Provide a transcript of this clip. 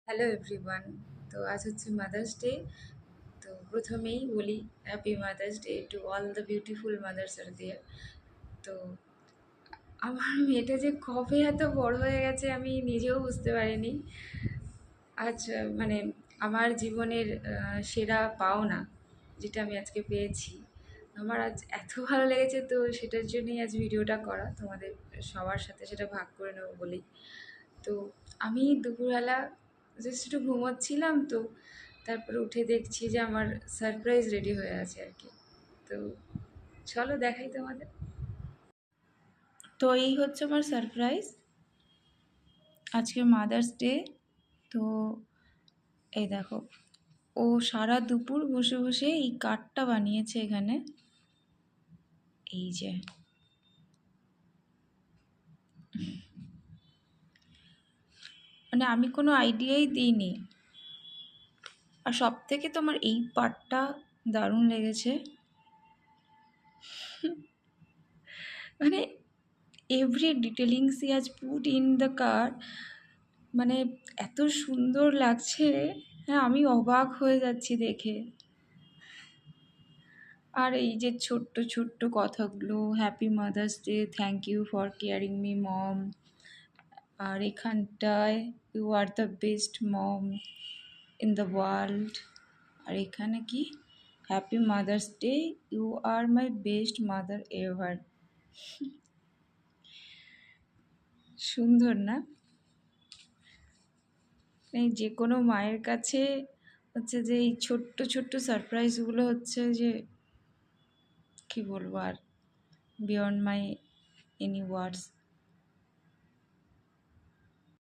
Hello everyone. তো আজ হচ্ছে মাদার্স ডে। তো প্রথমেই বলি happy mother's day to all the beautiful mothers আর দেয়ার। তো আমার মেয়েটা যে কবে এত বড় হয়ে গেছে আমি নিজেও বুঝতে পারিনি। আজ মানে আমার জীবনের সেরা পাওনা যেটা আমি আজকে পেয়েছি। আমার আজ এত ভালো লেগেছে, তো সেটার জন্যই আজ ভিডিওটা করা, তোমাদের সবার সাথে সেটা ভাগ করে নেবো বলেই। তো আমি দুপুরবেলা জাস্ট একটু ঘুমোচ্ছিলাম, তো তারপরে উঠে দেখছি যে আমার সারপ্রাইজ রেডি হয়ে আছে আর কি। তো চলো দেখাই তোমাদের। তো এই হচ্ছে আমার সারপ্রাইজ, আজকে মাদার্স ডে। তো এই দেখো, ও সারা দুপুর বসে বসে এই কার্ডটা বানিয়েছে এখানে। এই যে, মানে আমি কোনো আইডিয়াই দিইনি। আর সব থেকে তোমার এই পার্টটা দারুণ লেগেছে। মানে every detailings he has put in the card, মানে এত সুন্দর লাগছে। হ্যাঁ, আমি অবাক হয়ে যাচ্ছি দেখে। আর এই যে ছোট্ট ছোট্ট কথাগুলো, happy mother's day, thank you for caring me mom. আর এখানটায় you are the best mom in the world. আর এখানে কি, happy mother's day, you are my best mother ever. সুন্দর না? এই যে কোনো মায়ের কাছে হচ্ছে যে এই ছোট্ট ছোট্ট সারপ্রাইজগুলো হচ্ছে যে কি বলবো আর, বিয়ন্ড মাই এনি ওয়ার্ডস।